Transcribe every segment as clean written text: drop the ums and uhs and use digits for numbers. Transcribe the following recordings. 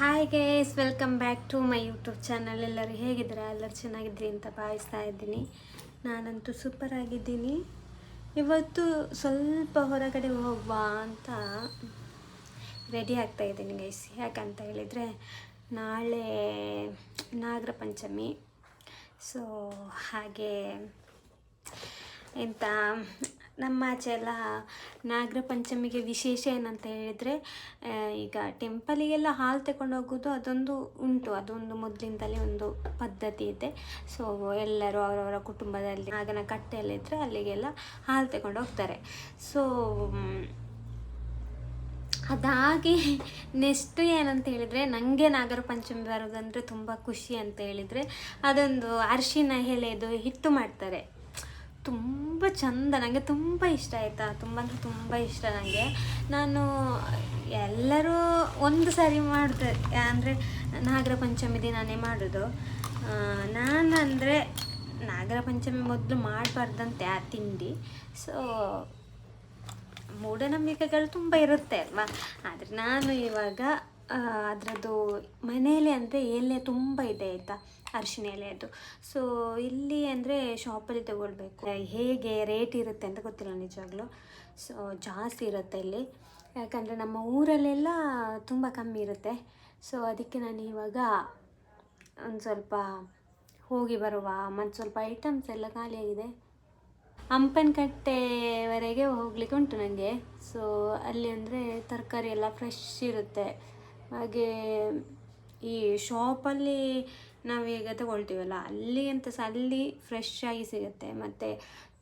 Hi guys, welcome back to my YouTube channel. ಎಲ್ಲರೂ ಹೇಗಿದ್ದೀರಾ? ಎಲ್ಲರೂ ಚೆನ್ನಾಗಿದ್ರಿ ಅಂತ ಭಾವಿಸ್ತಾ ಇದ್ದೀನಿ. ನಾನಂತೂ ಸೂಪರ್ ಆಗಿದ್ದೀನಿ. ಇವತ್ತು ಸ್ವಲ್ಪ ಹೊರಗಡೆ ಹೋಗುವ ಅಂತ ರೆಡಿ ಆಗ್ತಾ ಇದ್ದೀನಿ ಗೈಸ್. ಯಾಕಂತ ಹೇಳಿದರೆ ನಾಳೆ ನಾಗರ ಪಂಚಮಿ. ಸೊ ಹಾಗೆ ಎಂತ ನಮ್ಮ ಆಚೆ ಎಲ್ಲ ನಾಗರ ಪಂಚಮಿಗೆ ವಿಶೇಷ ಏನಂತ ಹೇಳಿದರೆ, ಈಗ ಟೆಂಪಲಿಗೆಲ್ಲ ಹಾಲು ತಗೊಂಡು ಹೋಗೋದು ಅದೊಂದು ಉಂಟು. ಅದೊಂದು ಮೊದಲಿಂದಲೇ ಒಂದು ಪದ್ಧತಿ ಇದೆ. ಸೊ ಎಲ್ಲರೂ ಅವರವರ ಕುಟುಂಬದಲ್ಲಿ ನಾಗನ ಕಟ್ಟೆಯಲ್ಲಿದ್ದರೆ ಅಲ್ಲಿಗೆಲ್ಲ ಹಾಲು ತಗೊಂಡು ಹೋಗ್ತಾರೆ. ಸೊ ಅದಾಗಿ ನೆಕ್ಸ್ಟ್ ಏನಂತ ಹೇಳಿದರೆ, ನನಗೆ ನಾಗರ ಪಂಚಮಿ ಬರೋದಂದರೆ ತುಂಬ ಖುಷಿ ಅಂತ ಹೇಳಿದರೆ, ಅದೊಂದು ಅರಿಶಿನ ಎಲೆದು ಹಿಟ್ಟು ಮಾಡ್ತಾರೆ. ತುಂಬ ಚಂದ, ನನಗೆ ತುಂಬ ಇಷ್ಟ ಆಯಿತಾ. ತುಂಬ ಅಂದರೆ ತುಂಬ ಇಷ್ಟ ನನಗೆ. ನಾನು ಎಲ್ಲರೂ ಒಂದು ಸಾರಿ ಮಾಡಿದೆ ಅಂದರೆ ನಾಗರ ಪಂಚಮಿ ದಿನವೇ ಮಾಡೋದು. ನಾನಂದರೆ ನಾಗರ ಪಂಚಮಿ ಮೊದಲು ಮಾಡಬಾರ್ದಂತೆ ಆ ತಿಂಡಿ. ಸೊ ಮೂಢನಂಬಿಕೆಗಳು ತುಂಬ ಇರುತ್ತೆ ಅಲ್ವಾ. ಆದರೆ ನಾನು ಇವಾಗ ಅದರದ್ದು ಮನೆಯಲ್ಲಿ ಅಂದರೆ ಎಲೆ ತುಂಬ ಇದೆ ಆಯಿತಾ, ಅರಿಶಿನ ಎಲೆಯದು. ಸೊ ಇಲ್ಲಿ ಅಂದರೆ ಶಾಪಲ್ಲಿ ತಗೊಳ್ಬೇಕು. ಹೇಗೆ ರೇಟ್ ಇರುತ್ತೆ ಅಂತ ಗೊತ್ತಿಲ್ಲ ನಿಜವಾಗ್ಲೂ. ಸೊ ಜಾಸ್ತಿ ಇರುತ್ತೆ ಇಲ್ಲಿ, ಯಾಕಂದರೆ ನಮ್ಮ ಊರಲ್ಲೆಲ್ಲ ತುಂಬ ಕಮ್ಮಿ ಇರುತ್ತೆ. ಸೊ ಅದಕ್ಕೆ ನಾನು ಇವಾಗ ಒಂದು ಸ್ವಲ್ಪ ಹೋಗಿ ಬರುವ, ಮತ್ತು ಸ್ವಲ್ಪ ಐಟಮ್ಸ್ ಎಲ್ಲ ಖಾಲಿಯಾಗಿದೆ. ಹಂಪನಕಟ್ಟೆವರೆಗೆ ಹೋಗ್ಲಿಕ್ಕೆ ಉಂಟು ನನಗೆ. ಸೊ ಅಲ್ಲಿ ಅಂದರೆ ತರಕಾರಿ ಎಲ್ಲ ಫ್ರೆಶ್ ಇರುತ್ತೆ. ಹಾಗೆ ಈ ಶಾಪಲ್ಲಿ ನಾವೀಗ ತಗೊಳ್ತೀವಲ್ಲ, ಅಲ್ಲಿ ಅಂತ ಸಹ ಅಲ್ಲಿ ಫ್ರೆಶ್ ಆಗಿ ಸಿಗುತ್ತೆ. ಮತ್ತು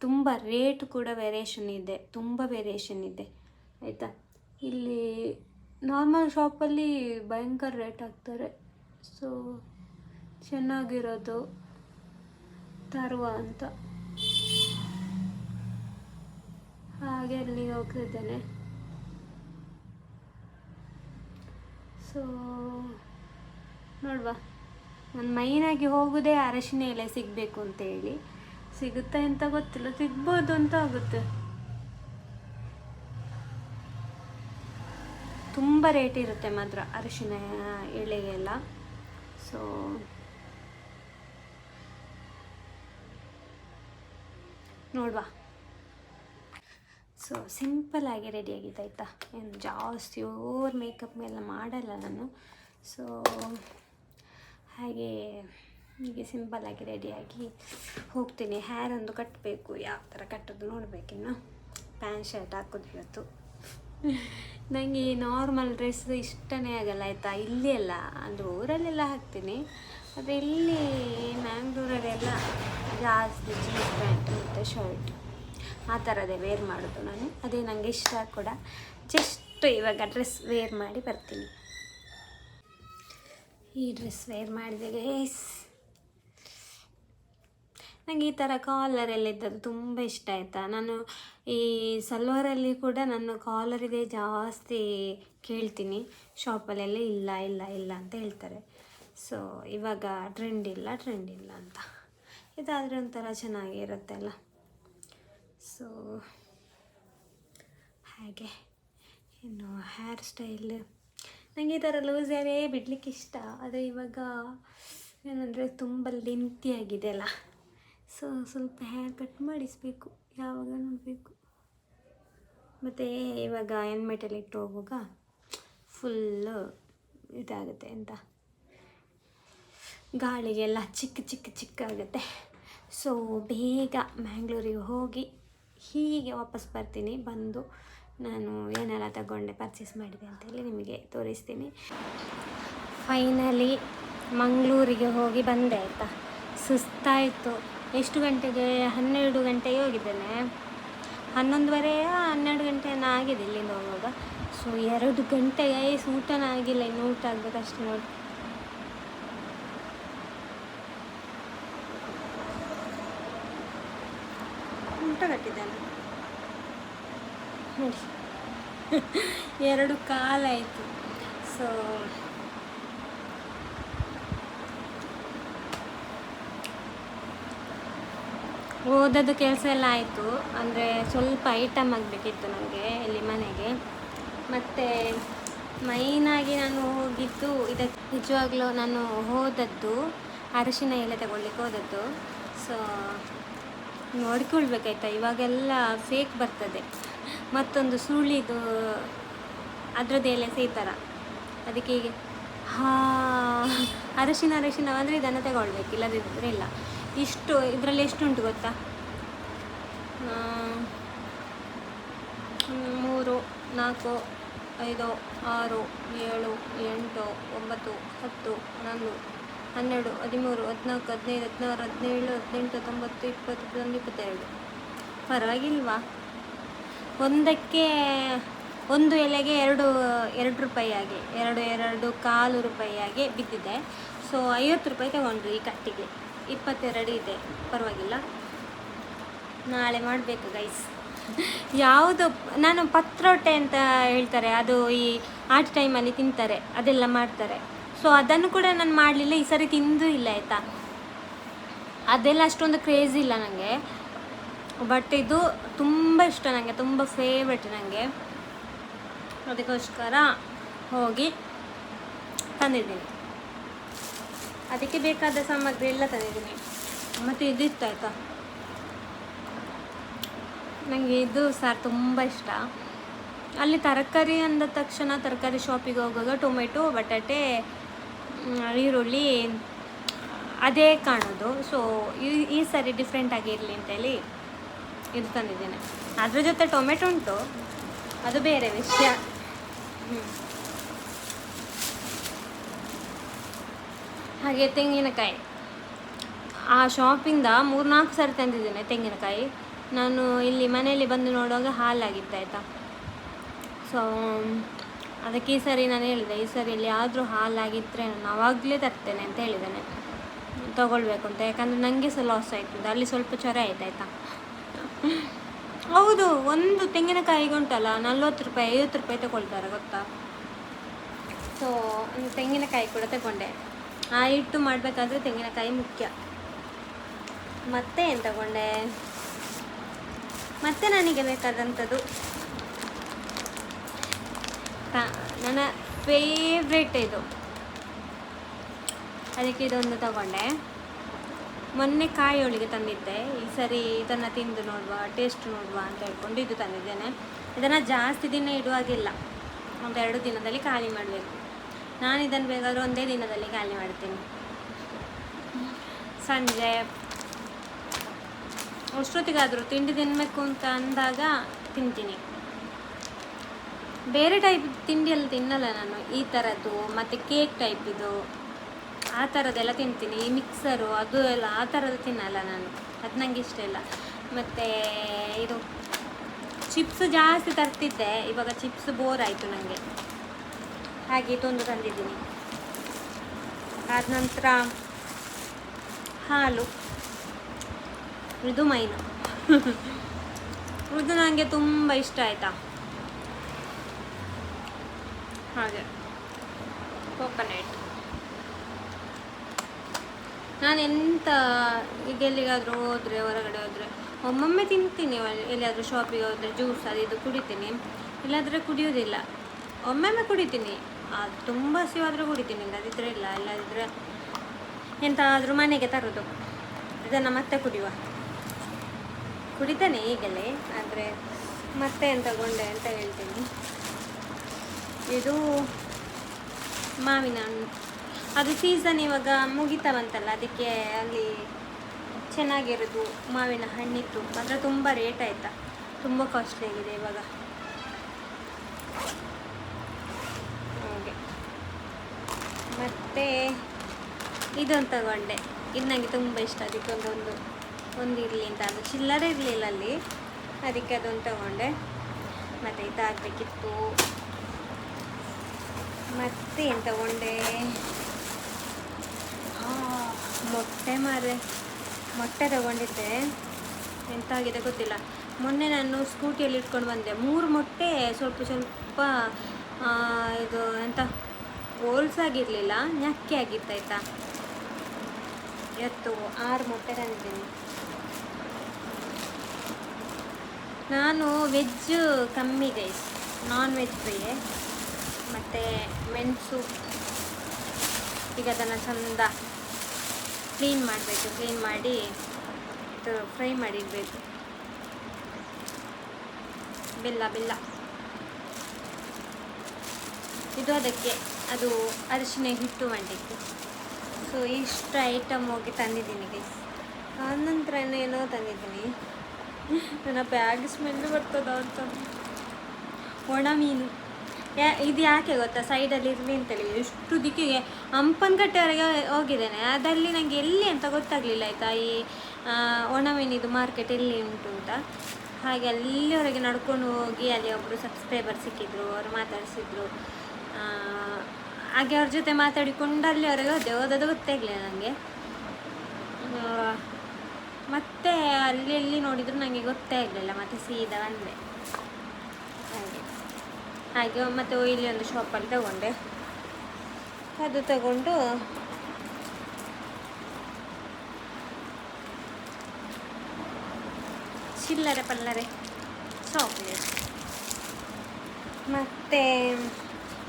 ತುಂಬ ರೇಟ್ ಕೂಡ ವೇರಿಯೇಷನ್ ಇದೆ, ತುಂಬ ವೇರಿಯೇಷನ್ ಇದೆ ಆಯಿತಾ. ಇಲ್ಲಿ ನಾರ್ಮಲ್ ಶಾಪಲ್ಲಿ ಭಯಂಕರ ರೇಟ್ ಹಾಕ್ತಾರೆ. ಸೊ ಚೆನ್ನಾಗಿರೋದು ತರುವ ಅಂತ ಹಾಗೆ ಅಲ್ಲಿಗೆ ಹೋಗ್ತಿದ್ದೇನೆ. ಸೊ ನೋಡುವ, ನಾನು ಮೈನಾಗಿ ಹೋಗೋದೇ ಅರಶಿನ ಎಲೆ ಸಿಗಬೇಕು ಅಂತೇಳಿ. ಸಿಗುತ್ತಾ ಅಂತ ಗೊತ್ತಿಲ್ಲ, ಸಿಗ್ಬೋದು ಅಂತ ಆಗುತ್ತೆ. ತುಂಬ ರೇಟ್ ಇರುತ್ತೆ ಮಾತ್ರ ಅರಶಿನ ಎಲೆಗೆಲ್ಲ. ಸೊ ನೋಡುವ. ಸೊ ಸಿಂಪಲ್ಲಾಗಿ ರೆಡಿಯಾಗಿದೆ ಆಯಿತಾ. ಏನು ಜಾಸ್ತಿ ಓವರ್ ಮೇಕಪ್ ಎಲ್ಲ ಮಾಡಲ್ಲ ನಾನು. ಸೊ ಹಾಗೆ ಹೀಗೆ ಸಿಂಪಲ್ಲಾಗಿ ರೆಡಿಯಾಗಿ ಹೋಗ್ತೀನಿ. ಹೇರ್ ಒಂದು ಕಟ್ಟಬೇಕು, ಯಾವ ಥರ ಕಟ್ಟೋದು ನೋಡಬೇಕಿನ್ನು. ಪ್ಯಾಂಟ್ ಶರ್ಟ್ ಹಾಕೋದು ಇವತ್ತು. ನನಗೆ ಈ ನಾರ್ಮಲ್ ಡ್ರೆಸ್ ಇಷ್ಟನೇ ಆಗಲ್ಲ ಆಯಿತಾ. ಇಲ್ಲಿ ಎಲ್ಲ ಅಂದರೆ ಊರಲ್ಲೆಲ್ಲ ಹಾಕ್ತೀನಿ, ಆದರೆ ಇಲ್ಲಿ ಮ್ಯಾಂಗ್ಳೂರಲ್ಲೆಲ್ಲ ಜಾಸ್ತಿ ಜೀನ್ಸ್ ಪ್ಯಾಂಟ್ ಮತ್ತು ಶರ್ಟ್ ಆ ಥರದೇ ವೇರ್ ಮಾಡೋದು ನಾನು. ಅದೇ ನನಗೆ ಇಷ್ಟ ಕೂಡ. ಜಸ್ಟ್ ಇವಾಗ ಡ್ರೆಸ್ ವೇರ್ ಮಾಡಿ ಬರ್ತೀನಿ. ಈ ಡ್ರೆಸ್ ವೇರ್ ಮಾಡಿದೆ ಗೈಸ್. ನನಗೆ ಈ ಥರ ಕಾಲರೆಲ್ಲ ಇದ್ದದ್ದು ತುಂಬ ಇಷ್ಟ ಆಯಿತಾ. ನಾನು ಈ ಸಲ್ವಾರಲ್ಲಿ ಕೂಡ ನಾನು ಕಾಲರಿದೆ ಜಾಸ್ತಿ ಕೇಳ್ತೀನಿ. ಶಾಪಲ್ಲೆಲ್ಲ ಇಲ್ಲ ಇಲ್ಲ ಇಲ್ಲ ಅಂತ ಹೇಳ್ತಾರೆ. ಸೊ ಇವಾಗ ಟ್ರೆಂಡ್ ಇಲ್ಲ ಅಂತ. ಇದಾದರೆ ಒಂಥರ ಚೆನ್ನಾಗಿರುತ್ತಲ್ಲ. ಸೊ ಹಾಗೆ ಇನ್ನು ಹೇರ್ ಸ್ಟೈಲ್ ನನಗೆ ಈ ಥರ ಲೂಸ್ ಹೇರೇ ಬಿಡಲಿಕ್ಕೆ ಇಷ್ಟ. ಆದರೆ ಇವಾಗ ಏನಂದರೆ ತುಂಬ ಲೆಂತಿಯಾಗಿದೆ ಅಲ್ಲ. ಸೊ ಸ್ವಲ್ಪ ಹೇರ್ ಕಟ್ ಮಾಡಿಸಬೇಕು, ಯಾವಾಗ ನೋಡಬೇಕು. ಮತ್ತು ಇವಾಗ ಹೆಲ್ಮೆಟಲ್ಲಿ ಇಟ್ಟು ಹೋಗುವಾಗ ಫುಲ್ಲು ಇದಾಗುತ್ತೆ ಅಂತ, ಗಾಳಿಗೆಲ್ಲ ಚಿಕ್ಕ ಆಗುತ್ತೆ. ಸೊ ಬೇಗ ಮ್ಯಾಂಗ್ಳೂರಿಗೆ ಹೋಗಿ ಹೀಗೆ ವಾಪಸ್ ಬರ್ತೀನಿ. ಬಂದು ನಾನು ಏನೆಲ್ಲ ತಗೊಂಡೆ, ಪರ್ಚೇಸ್ ಮಾಡಿದೆ ಅಂತೇಳಿ ನಿಮಗೆ ತೋರಿಸ್ತೀನಿ. ಫೈನಲಿ ಮಂಗಳೂರಿಗೆ ಹೋಗಿ ಬಂದೆ ಆಯಿತಾ. ಸುಸ್ತಾಯಿತು. ಎಷ್ಟು ಗಂಟೆಗೆ? 12 ಗಂಟೆಗೆ ಹೋಗಿದ್ದೇನೆ. 11:30 12 ಗಂಟೆಯನ್ನು ಆಗಿದೆ ಇಲ್ಲಿಂದ ಹೋಗುವಾಗ. ಸೊ 2 ಗಂಟೆಗೆ ಊಟನ ಆಗಿಲ್ಲ, ಇನ್ನು ಊಟ ಆಗಬೇಕು ಅಷ್ಟೇ ನೋಡಿ. ಊಟ ಕಟ್ಟಿದ್ದಾನೆ ನೋಡಿ. 2 ಕಾಲಾಯಿತು. ಸೊ ಓದೋದು ಕೆಲಸ ಎಲ್ಲ ಆಯಿತು. ಅಂದರೆ ಸ್ವಲ್ಪ ಐಟಮ್ ಆಗಬೇಕಿತ್ತು ನನಗೆ ಇಲ್ಲಿ ಮನೆಗೆ. ಮತ್ತು ಮೈನಾಗಿ ನಾನು ಹೋಗಿದ್ದು ಇದಕ್ಕೆ ನಿಜವಾಗ್ಲೂ ನಾನು ಹೋದದ್ದು ಅರಿಶಿನ ಎಲೆ ತಗೊಳ್ಳಿಕ್ಕೆ ಹೋದದ್ದು. ಸೊ ನೋಡ್ಕೊಳ್ಬೇಕಾಯ್ತಾ, ಇವಾಗೆಲ್ಲ ಫೇಕ್ ಬರ್ತದೆ, ಮತ್ತೊಂದು ಸುಳಿದು ಅದರದ್ದು ಎಲೆ ಈ ಥರ. ಅದಕ್ಕೆ ಹೀಗೆ ಅರಿಶಿನ ಅಂದರೆ ಇದನ್ನು ತಗೊಳ್ಬೇಕು, ಇಲ್ಲದಿದ್ದರೆ ಇಲ್ಲ. ಇಷ್ಟು ಇದರಲ್ಲಿ ಎಷ್ಟುಂಟು ಗೊತ್ತಾ? 3, 4, 5, 6, 7, 8, 9, 10, 11, 12, 13, 14, 15, 16, 17, 18, 19, 20, 21, 22. ಪರವಾಗಿಲ್ವಾ? ಒಂದು ಎಲೆಗೆ 2 ರೂಪಾಯಿಯಾಗಿ 2.25 ರೂಪಾಯಿಯಾಗಿ ಬಿದ್ದಿದೆ. ಸೊ 50 ರೂಪಾಯಿ ತಗೊಂಡ್ರು ಈ ಕಟ್ಟಿಗೆ. 22 ಇದೆ, ಪರವಾಗಿಲ್ಲ. ನಾಳೆ ಮಾಡಬೇಕು ಗೈಸ್. ಯಾವುದು ನಾನು ಪತ್ರೊಟ್ಟೆ ಅಂತ ಹೇಳ್ತಾರೆ, ಅದು ಈ ಆಟ ಟೈಮಲ್ಲಿ ತಿಂತಾರೆ, ಅದೆಲ್ಲ ಮಾಡ್ತಾರೆ. ಸೊ ಅದನ್ನು ಕೂಡ ನಾನು ಮಾಡಲಿಲ್ಲ, ಈ ಸರಿ ತಿಂದು ಇಲ್ಲ ಆಯಿತಾ. ಅದೆಲ್ಲ ಅಷ್ಟೊಂದು ಕ್ರೇಜ್ ಇಲ್ಲ ನನಗೆ, ಬಟ್ ಇದು ತುಂಬ ಇಷ್ಟ ನನಗೆ, ತುಂಬ ಫೇವ್ರೆಟ್ ನನಗೆ. ಅದಕ್ಕೋಸ್ಕರ ಹೋಗಿ ತಂದಿದ್ದೀನಿ. ಅದಕ್ಕೆ ಬೇಕಾದ ಸಾಮಗ್ರಿ ಎಲ್ಲ ತಂದಿದ್ದೀನಿ. ಮತ್ತು ಇದಿತ್ತು ಆಯಿತಾ, ನನಗೆ ಇದು ಸಾರು ತುಂಬ ಇಷ್ಟ. ಅಲ್ಲಿ ತರಕಾರಿ ಅಂದ ತಕ್ಷಣ ತರಕಾರಿ ಶಾಪಿಗೆ ಹೋಗುವಾಗ ಟೊಮೆಟೊ, ಬಟಾಟೆ, ಈರುಳ್ಳಿ ಅದೇ ಕಾಣೋದು. ಸೊ ಈ ಸರಿ ಡಿಫ್ರೆಂಟಾಗಿ ಇರಲಿ ಅಂತೇಳಿ ಇದು ತಂದಿದ್ದೇನೆ. ಅದ್ರ ಜೊತೆ ಟೊಮೆಟೊ ಉಂಟು, ಅದು ಬೇರೆ ವಿಷಯ. ಹಾಗೆ ತೆಂಗಿನಕಾಯಿ, ಆ ಶಾಪಿಂದ 3-4 ಸರಿ ತಂದಿದ್ದೇನೆ ತೆಂಗಿನಕಾಯಿ. ನಾನು ಇಲ್ಲಿ ಮನೆಯಲ್ಲಿ ಬಂದು ನೋಡುವಾಗ ಹಾಲಾಗಿತ್ತು ಆಯಿತಾ. ಸೊ ಅದಕ್ಕೆ ಈ ಸರಿ ನಾನು ಹೇಳಿದೆ, ಈ ಸರಿ ಇಲ್ಲಿ ಆದರೂ ಹಾಲಾಗಿದ್ದರೆ ನಾನು ಆವಾಗಲೇ ತರ್ತೇನೆ ಅಂತ ಹೇಳಿದ್ದೇನೆ, ತೊಗೊಳ್ಬೇಕು ಅಂತ. ಯಾಕಂದರೆ ನನಗೆ ಸಹ ಲಾಸ್ ಆಯ್ತದೆ, ಅಲ್ಲಿ ಸ್ವಲ್ಪ ಚೊರೆ ಆಯ್ತಾಯ್ತಾ. ಹೌದು, ಒಂದು ತೆಂಗಿನಕಾಯಿಗೆ ಉಂಟಲ್ಲ 40 ರೂಪಾಯಿ 50 ರೂಪಾಯಿ ತಗೊಳ್ತಾರೆ ಗೊತ್ತಾ. ಸೊ ಒಂದು ತೆಂಗಿನಕಾಯಿ ಕೂಡ ತಗೊಂಡೆ. ಆ ಹಿಟ್ಟು ಮಾಡಬೇಕಾದ್ರೆ ತೆಂಗಿನಕಾಯಿ ಮುಖ್ಯ. ಮತ್ತೆ ಏನು ತಗೊಂಡೆ, ಮತ್ತೆ ನನಗೆ ಬೇಕಾದಂಥದ್ದು ನನ್ನ ಫೇವ್ರೇಟ್ ಇದು, ಅದಕ್ಕೆ ಇದೊಂದು ತಗೊಂಡೆ. ಮೊನ್ನೆ ಕಾಯಿ ಹೋಳಿಗೆ ತಂದಿದ್ದೆ, ಈ ಸರಿ ಇದನ್ನು ತಿಂದು ನೋಡುವ, ಟೇಸ್ಟ್ ನೋಡುವ ಅಂತ ಹೇಳ್ಕೊಂಡು ಇದು ತಂದಿದ್ದೇನೆ. ಇದನ್ನು ಜಾಸ್ತಿ ದಿನ ಇಡುವಾಗಿಲ್ಲ, 1-2 ದಿನದಲ್ಲಿ ಖಾಲಿ ಮಾಡಬೇಕು. ನಾನು ಇದನ್ನು ಬೇಕಾದರೂ 1 ದಿನದಲ್ಲಿ ಖಾಲಿ ಮಾಡ್ತೀನಿ. ಸಂಜೆ ಅಷ್ಟೊತ್ತಿಗಾದರೂ ತಿಂಡಿ ತಿನ್ನಬೇಕು ಅಂತ ಅಂದಾಗ ತಿಂತೀನಿ. ಬೇರೆ ಟೈಪ್ ತಿಂಡಿಯೆಲ್ಲ ತಿನ್ನಲ್ಲ ನಾನು, ಈ ಥರದ್ದು ಮತ್ತು ಕೇಕ್ ಟೈಪ್ ಇದು ಆ ಥರದ್ದೆಲ್ಲ ತಿಂತೀನಿ. ಈ ಮಿಕ್ಸರು ಅದು ಎಲ್ಲ ಆ ಥರದ್ದು ತಿನ್ನಲ್ಲ ನಾನು, ಅದು ನನಗೆ ಇಷ್ಟ ಇಲ್ಲ. ಮತ್ತು ಇದು ಚಿಪ್ಸ್ ಜಾಸ್ತಿ ತರ್ತಿದ್ದೆ, ಇವಾಗ ಚಿಪ್ಸ್ ಬೋರ್ ಆಯಿತು ನನಗೆ, ಹಾಗೆ ಇದೊಂದು ತಂದಿದ್ದೀನಿ. ಆದ ನಂತರ ಹಾಲು, ಇದು ಮೈನು ಇದು ನನಗೆ ತುಂಬ ಇಷ್ಟ ಆಯಿತಾ. ಹಾಗೆ ಕೋಕೋನಟ್, ನಾನು ಎಂತ ಈಗ ಎಲ್ಲಿಗಾದರೂ ಹೋದರೆ ಹೊರಗಡೆ ಹೋದರೆ ಒಮ್ಮೊಮ್ಮೆ ತಿಂತೀನಿ, ಎಲ್ಲಿಯಾದರೂ ಶಾಪಿಗೆ ಹೋದರೆ ಜ್ಯೂಸ್ ಅದು ಇದು ಕುಡಿತೀನಿ, ಇಲ್ಲಾಂದರೆ ಕುಡಿಯೋದಿಲ್ಲ. ಒಮ್ಮೊಮ್ಮೆ ಕುಡಿತೀನಿ, ಅದು ತುಂಬ ಹಸಿವಾದರೂ ಕುಡಿತೀನಿ, ಇಲ್ಲದಿದ್ದರೆ ಇಲ್ಲ. ಇಲ್ಲದಿದ್ದರೆ ಎಂತಾದರೂ ಮನೆಗೆ ತರೋದು, ಇದನ್ನು ಮತ್ತೆ ಕುಡಿತಾನೆ ಈಗಲೇ. ಆದರೆ ಮತ್ತೆ ಏನು ತಗೊಂಡೆ ಅಂತ ಹೇಳ್ತೀನಿ. ಇದು ಮಾವಿನ ಹಣ್ಣು, ಅದು ಸೀಸನ್ ಇವಾಗ ಮುಗಿತಾ ಬಂತಲ್ಲ, ಅದಕ್ಕೆ ಅಲ್ಲಿ ಚೆನ್ನಾಗಿರೋದು ಮಾವಿನ ಹಣ್ಣಿತ್ತು. ಮಾತ್ರ ತುಂಬ ರೇಟ್ ಆಯಿತಾ, ತುಂಬ ಕಾಸ್ಟ್ಲಿ ಆಗಿದೆ ಇವಾಗ. ಹಾಗೆ ಮತ್ತು ಇದೊಂದು ತಗೊಂಡೆ, ಇದು ನನಗೆ ತುಂಬ ಇಷ್ಟ. ಅದಕ್ಕೆ ಒಂದು ಇರಲಿ ಅಂತ, ಅದು ಚಿಲ್ಲರೆ ಇರಲಿಲ್ಲ ಅಲ್ಲಿ, ಅದಕ್ಕೆ ಅದೊಂದು ತಗೊಂಡೆ. ಮತ್ತು ಇದಾಗಬೇಕಿತ್ತು. ಮತ್ತೆ ಏನು ತಗೊಂಡೆ, ಮೊಟ್ಟೆ ತಗೊಂಡಿದ್ದೆ. ಎಂತಾಗಿದೆ ಗೊತ್ತಿಲ್ಲ. ಮೊನ್ನೆ ನಾನು ಸ್ಕೂಟಿಯಲ್ಲಿ ಇಟ್ಕೊಂಡು ಬಂದೆ, 3 ಮೊಟ್ಟೆ ಸ್ವಲ್ಪ ಇದು ಎಂತ ಹೋಲ್ಸಾಗಿರಲಿಲ್ಲ, ñಕ್ಕಿ ಆಗಿತ್ತಾಯ್ತಾ. ಇವತ್ತು 6 ಮೊಟ್ಟೆ ತಂದಿದ್ದೀನಿ. ನಾನು ವೆಜ್ ಕಮ್ಮಿ ಗೈಸ್, ನಾನ್ ವೆಜ್ ಫ್ರೀಯೇ. ಮತ್ತು ಮೆಣಸು ಈಗ ಅದನ್ನು ಚಂದ ಕ್ಲೀನ್ ಮಾಡಬೇಕು. ಕ್ಲೀನ್ ಮಾಡಿ ಫ್ರೈ ಮಾಡಿಡಬೇಕು. ಬೆಲ್ಲ ಇದು ಅದಕ್ಕೆ ಅದು ಅರಿಶಿನ ಹಿಟ್ಟು ಮಾಡಲಿಕ್ಕೆ. ಸೊ ಇಷ್ಟು ಐಟಮ್ ಹೋಗಿ ತಂದಿದ್ದೀನಿ ಗೈಸ್. ಆನಂತರ ಏನೋ ತಂದಿದ್ದೀನಿ, ನನ್ನ ಬ್ಯಾಗ್ ಸ್ಮೆಲ್ ಬರ್ತದ ಅಂತ. ಒಣ ಮೀನು ಇದು ಯಾಕೆ ಗೊತ್ತಾ, ಸೈಡಲ್ಲಿ ಇರಲಿ ಅಂತೇಳಿ ಎಷ್ಟು ದಿಕ್ಕಿಗೆ ಹಂಪನಕಟ್ಟೆವರೆಗೆ ಹೋಗಿದ್ದೇನೆ. ಅದಲ್ಲಿ ನನಗೆ ಎಲ್ಲಿ ಅಂತ ಗೊತ್ತಾಗಲಿಲ್ಲ ಆಯಿತಾ, ಈ ಒಣ ಮೀನಿದು ಮಾರ್ಕೆಟ್ ಎಲ್ಲಿ ಉಂಟು ಅಂತ. ಹಾಗೆ ಅಲ್ಲಿವರೆಗೆ ನಡ್ಕೊಂಡು ಹೋಗಿ ಅಲ್ಲಿ ಒಬ್ಬರು ಸಬ್ಸ್ಕ್ರೈಬರ್ ಸಿಕ್ಕಿದ್ರು, ಅವರು ಮಾತಾಡಿಸಿದ್ರು. ಹಾಗೆ ಅವ್ರ ಜೊತೆ ಮಾತಾಡಿಕೊಂಡು ಅಲ್ಲಿವರೆಗೆ ಹೋದದ್ದು ಗೊತ್ತೇ ಆಗಲಿಲ್ಲ ನನಗೆ. ಮತ್ತೆ ಅಲ್ಲಿ ನೋಡಿದ್ರು ನನಗೆ ಗೊತ್ತೇ ಆಗಲಿಲ್ಲ. ಮತ್ತೆ ಸೀದಾ ಬಂದೆ ಹಾಗೆ ಮತ್ತೆ ಇಲ್ಲಿ ಒಂದು ಶಾಪಲ್ಲಿ ತಗೊಂಡೆ. ಅದು ತಗೊಂಡು ಚಿಲ್ಲರೆ ಪಲ್ಲರೆ ಚಾಕ್ಲೇಟ್. ಮತ್ತು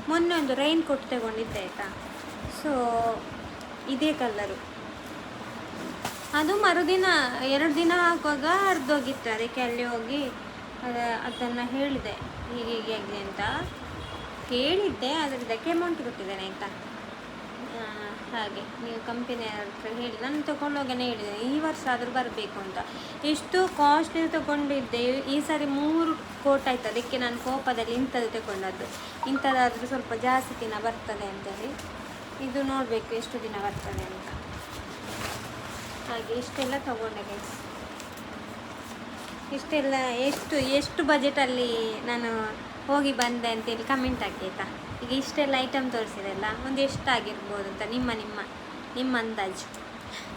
ಮೊನ್ನೆ ಒಂದು ರೈನ್ ಕೋಟ್ ತಗೊಂಡಿದ್ದೆ ಆಯಿತಾ. ಸೊ ಇದೇ ಕಲ್ಲರು. ಅದು ಮರುದಿನ 2 ದಿನ ಹಾಕುವಾಗ ಹರಿದೋಗಿತ್ತು. ಅದಕ್ಕೆ ಅಲ್ಲಿ ಹೋಗಿ ಅದನ್ನು ಹೇಳಿದೆ, ಹೀಗೆ ಆಗಿದೆ ಅಂತ ಹೇಳಿದ್ದೆ. ಅದಕ್ಕೆ ಅಮೌಂಟ್ ಕೊಟ್ಟಿದ್ದೇನೆ ಆಯಿತಾ. ಹಾಗೆ ನೀವು ಕಂಪನಿ ಹತ್ರ ಹೇಳಿ ನಾನು ತೊಗೊಂಡೋಗೇ ಹೇಳಿದೆ, ಈ ವರ್ಷ ಆದರೂ ಬರಬೇಕು ಅಂತ. ಎಷ್ಟು ಕಾಸ್ಟ್ಲಿ ತೊಗೊಂಡಿದ್ದೆ. ಈ ಸಾರಿ 3 ಕೋಟ್ ಆಯಿತು. ಅದಕ್ಕೆ ನಾನು ಕೋಪದಲ್ಲಿ ಇಂಥದ್ದು ತಗೊಂಡದ್ದು. ಇಂಥದ್ದಾದರೂ ಸ್ವಲ್ಪ ಜಾಸ್ತಿ ದಿನ ಬರ್ತದೆ ಅಂತೇಳಿ. ಇದು ನೋಡಬೇಕು ಎಷ್ಟು ದಿನ ಬರ್ತದೆ ಅಂತ. ಹಾಗೆ ಇಷ್ಟೆಲ್ಲ ತಗೊಂಡೆ ಗೈಸ್. ಇಷ್ಟೆಲ್ಲ ಎಷ್ಟು ಬಜೆಟಲ್ಲಿ ನಾನು ಹೋಗಿ ಬಂದೆ ಅಂತೇಳಿ ಕಮೆಂಟ್ ಹಾಕಿ ಆಯಿತಾ. ಈಗ ಇಷ್ಟೆಲ್ಲ ಐಟಮ್ ತೋರಿಸಿದೆಲ್ಲ ಒಂದು ಎಷ್ಟಾಗಿರ್ಬೋದು ಅಂತ ನಿಮ್ಮ ಅಂದಾಜು.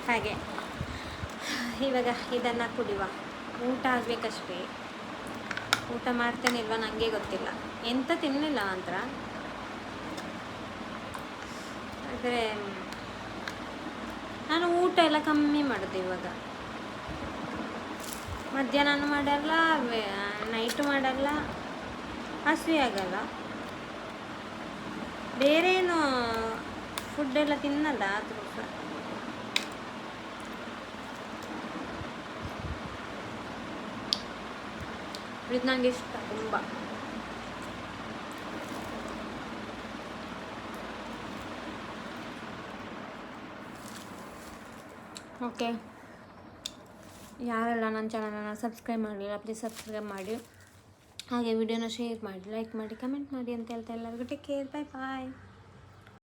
ಹಾಗೆ ಇವಾಗ ಇದನ್ನು ಕುಡಿಯುವ. ಊಟ ಆಗಬೇಕಷ್ಟೇ. ಊಟ ಮಾಡ್ತೇನೆ ಇಲ್ವಾ ನನಗೆ ಗೊತ್ತಿಲ್ಲ. ಎಂತ ತಿನ್ನಲಿಲ್ಲ ನಂತರ. ಆದರೆ ನಾನು ಊಟ ಎಲ್ಲ ಕಮ್ಮಿ ಮಾಡೋದು ಇವಾಗ. ಮಧ್ಯಾಹ್ನ ಮಾಡಲ್ಲ, ನೈಟು ಮಾಡಲ್ಲ, ಹಸಿವೆ ಆಗಲ್ಲ. ಬೇರೇನು ಫುಡ್ಡೆಲ್ಲ ತಿನ್ನಲ್ಲ. ಆದರೂ ಸಹ ಇದು ನನಗೆ ಇಷ್ಟ ತುಂಬ. ಓಕೆ, ಯಾರೆಲ್ಲ ನನ್ನ ಚಾನಲನ್ನು ಸಬ್ಸ್ಕ್ರೈಬ್ ಮಾಡಲಿಲ್ಲ ಪ್ಲೀಸ್ ಸಬ್ಸ್ಕ್ರೈಬ್ ಮಾಡಿ. ಹಾಗೆ ವಿಡಿಯೋನ ಶೇರ್ ಮಾಡಿ, ಲೈಕ್ ಮಾಡಿ, ಕಮೆಂಟ್ ಮಾಡಿ ಅಂತ ಹೇಳ್ತಾ ಎಲ್ಲರಿಗೂ ಟೇಕ್ ಕೇರ್. ಬಾಯ್ ಬಾಯ್.